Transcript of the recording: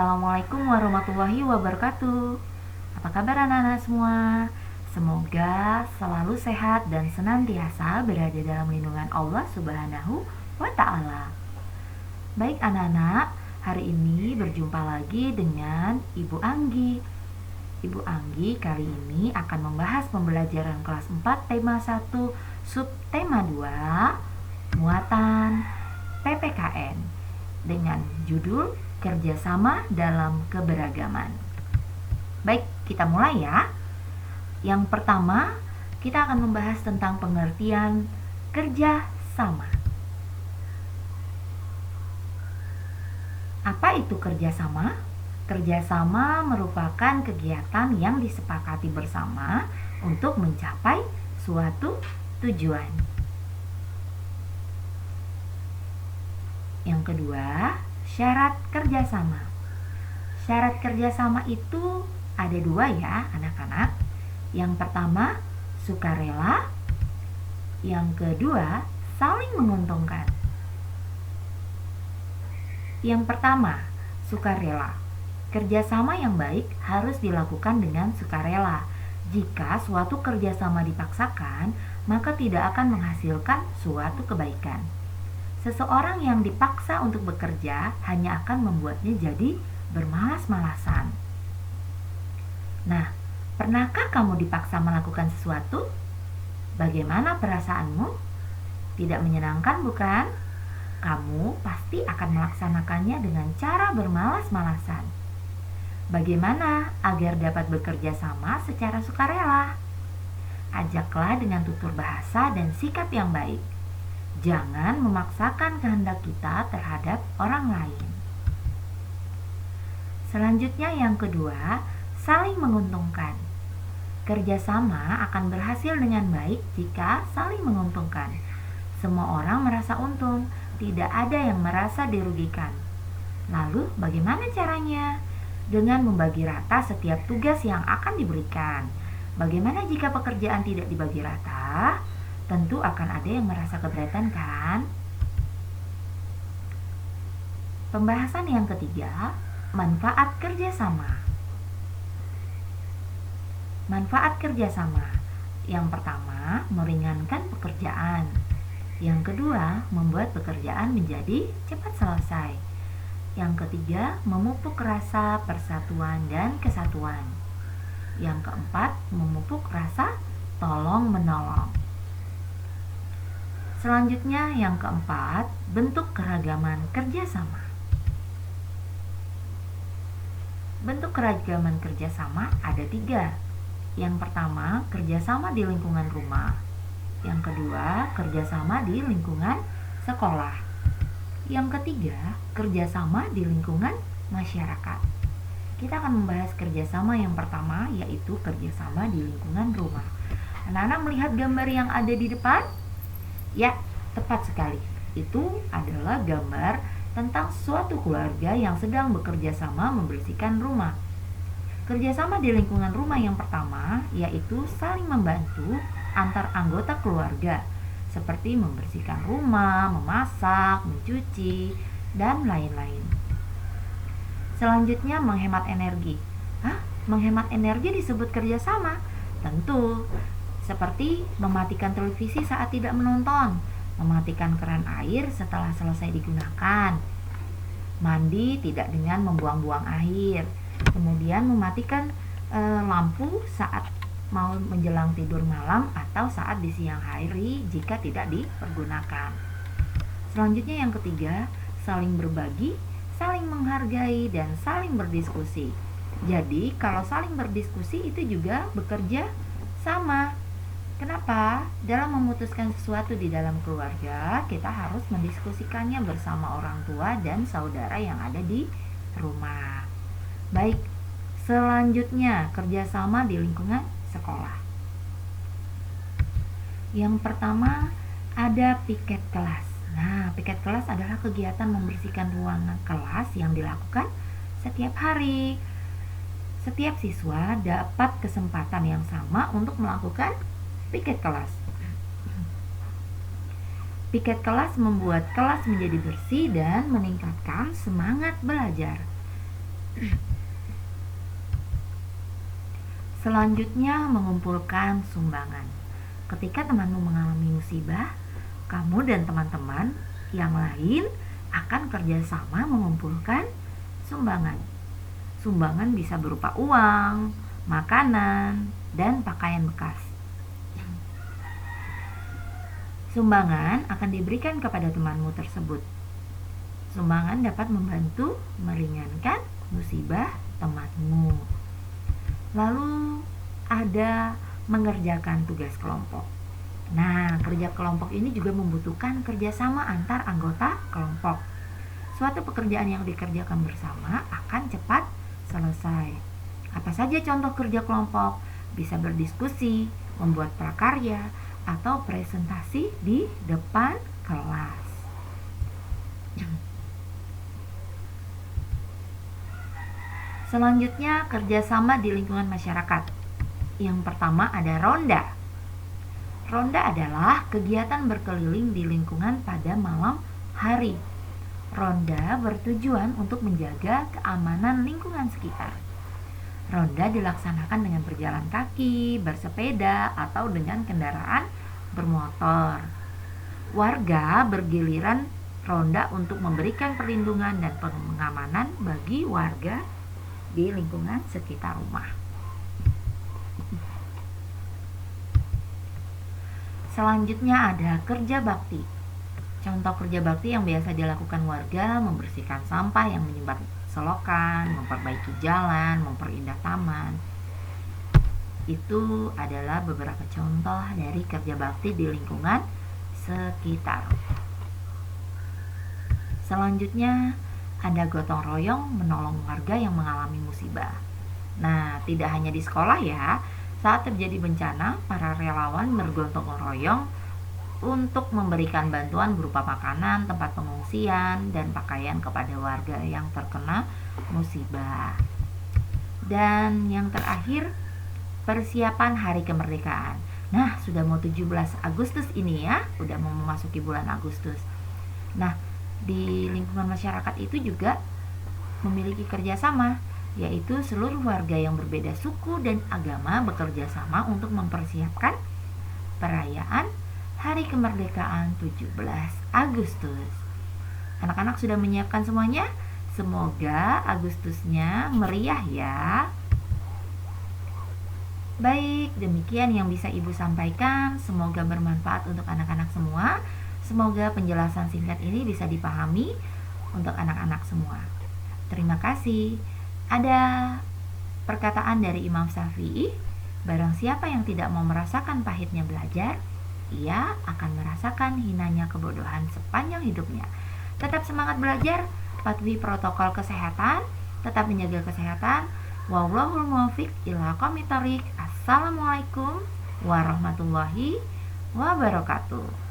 Assalamualaikum warahmatullahi wabarakatuh. Apa kabar anak-anak semua? Semoga selalu sehat dan senantiasa berada dalam lindungan Allah Subhanahu wa Ta'ala. Baik anak-anak, hari ini berjumpa lagi dengan Ibu Anggi. Ibu Anggi kali ini akan membahas pembelajaran kelas 4 tema 1 subtema 2 muatan PPKN dengan judul kerjasama dalam keberagaman. Baik, kita mulai ya. Yang pertama, kita akan membahas tentang pengertian kerjasama. Apa itu kerjasama? Kerjasama merupakan kegiatan yang disepakati bersama untuk mencapai suatu tujuan. Yang kedua, syarat kerjasama. Syarat kerjasama itu ada dua ya anak-anak. Yang pertama, sukarela. Yang kedua, saling menguntungkan. Yang pertama, sukarela. Kerjasama yang baik harus dilakukan dengan sukarela. Jika suatu kerjasama dipaksakan, maka tidak akan menghasilkan suatu kebaikan. Seseorang yang dipaksa untuk bekerja hanya akan membuatnya jadi bermalas-malasan. Nah, pernahkah kamu dipaksa melakukan sesuatu? Bagaimana perasaanmu? Tidak menyenangkan, bukan? Kamu pasti akan melaksanakannya dengan cara bermalas-malasan. Bagaimana agar dapat bekerja sama secara sukarela? Ajaklah dengan tutur bahasa dan sikap yang baik. Jangan memaksakan kehendak kita terhadap orang lain. Selanjutnya yang kedua, saling menguntungkan. Kerjasama akan berhasil dengan baik jika saling menguntungkan. Semua orang merasa untung, tidak ada yang merasa dirugikan. Lalu bagaimana caranya? Dengan membagi rata setiap tugas yang akan diberikan. Bagaimana jika pekerjaan tidak dibagi rata? Tentu akan ada yang merasa keberatan, kan? Pembahasan yang ketiga, manfaat kerjasama. Manfaat kerjasama. Yang pertama, meringankan pekerjaan. Yang kedua, membuat pekerjaan menjadi cepat selesai. Yang ketiga, memupuk rasa persatuan dan kesatuan. Yang keempat, memupuk rasa tolong-menolong. Selanjutnya yang keempat, bentuk keragaman kerjasama. Bentuk keragaman kerjasama ada 3. Yang pertama, kerjasama di lingkungan rumah. Yang kedua, kerjasama di lingkungan sekolah. Yang ketiga, kerjasama di lingkungan masyarakat. Kita akan membahas kerjasama yang pertama, yaitu kerjasama di lingkungan rumah. Anak-anak melihat gambar yang ada di depan? Ya, tepat sekali. Itu adalah gambar tentang suatu keluarga yang sedang bekerja sama membersihkan rumah. Kerjasama di lingkungan rumah yang pertama yaitu saling membantu antar anggota keluarga, seperti membersihkan rumah, memasak, mencuci, dan lain-lain. Selanjutnya menghemat energi. Menghemat energi disebut kerjasama? Tentu. Seperti mematikan televisi saat tidak menonton, mematikan keran air setelah selesai digunakan, mandi tidak dengan membuang-buang air, kemudian mematikan lampu saat mau menjelang tidur malam atau saat di siang hari jika tidak dipergunakan. Selanjutnya yang ketiga, saling berbagi, saling menghargai, dan saling berdiskusi. Jadi kalau saling berdiskusi itu juga bekerja sama. Kenapa? Dalam memutuskan sesuatu di dalam keluarga, kita harus mendiskusikannya bersama orang tua dan saudara yang ada di rumah. Baik, selanjutnya kerjasama di lingkungan sekolah. Yang pertama ada piket kelas. Nah, piket kelas adalah kegiatan membersihkan ruangan kelas yang dilakukan setiap hari. Setiap siswa dapat kesempatan yang sama untuk melakukan piket kelas. Piket kelas membuat kelas menjadi bersih dan meningkatkan semangat belajar. Selanjutnya, mengumpulkan sumbangan. Ketika temanmu mengalami musibah, kamu dan teman-teman yang lain akan kerjasama mengumpulkan sumbangan. Sumbangan bisa berupa uang, makanan, dan pakaian bekas. Sumbangan akan diberikan kepada temanmu tersebut. Sumbangan dapat membantu meringankan musibah temanmu. Lalu ada mengerjakan tugas kelompok. Nah, kerja kelompok ini juga membutuhkan kerjasama antar anggota kelompok. Suatu pekerjaan yang dikerjakan bersama akan cepat selesai. Apa saja contoh kerja kelompok? Bisa berdiskusi, membuat prakarya, atau presentasi di depan kelas. Selanjutnya, kerjasama di lingkungan masyarakat. Yang pertama ada ronda. Ronda adalah kegiatan berkeliling di lingkungan pada malam hari. Ronda bertujuan untuk menjaga keamanan lingkungan sekitar. Ronda dilaksanakan dengan berjalan kaki, bersepeda, atau dengan kendaraan bermotor. Warga bergiliran ronda untuk memberikan perlindungan dan pengamanan bagi warga di lingkungan sekitar rumah. Selanjutnya ada kerja bakti. Contoh kerja bakti yang biasa dilakukan warga: membersihkan sampah yang menyumbat selokan, memperbaiki jalan, memperindah taman. Itu adalah beberapa contoh dari kerja bakti di lingkungan sekitar. Selanjutnya ada gotong royong menolong warga yang mengalami musibah. Nah, tidak hanya di sekolah ya. Saat terjadi bencana, para relawan bergotong royong untuk memberikan bantuan berupa makanan, tempat pengungsian, dan pakaian kepada warga yang terkena musibah. Dan yang terakhir, persiapan hari kemerdekaan. Nah, sudah mau 17 Agustus ini ya, udah mau memasuki bulan Agustus. Nah, di lingkungan masyarakat itu juga memiliki kerjasama, yaitu seluruh warga yang berbeda suku dan agama bekerja sama untuk mempersiapkan perayaan Hari Kemerdekaan 17 Agustus. Anak-anak sudah menyiapkan semuanya? Semoga Agustusnya meriah ya. Baik, demikian yang bisa Ibu sampaikan. Semoga bermanfaat untuk anak-anak semua. Semoga penjelasan singkat ini bisa dipahami untuk anak-anak semua. Terima kasih. Ada perkataan dari Imam Syafi'i, barang siapa yang tidak mau merasakan pahitnya belajar, ia akan merasakan hinanya kebodohan sepanjang hidupnya. Tetap semangat belajar, patuhi protokol kesehatan, tetap menjaga kesehatan. Wallahul muwaffiq ila aqwamit thoriq. Assalamualaikum warahmatullahi wabarakatuh.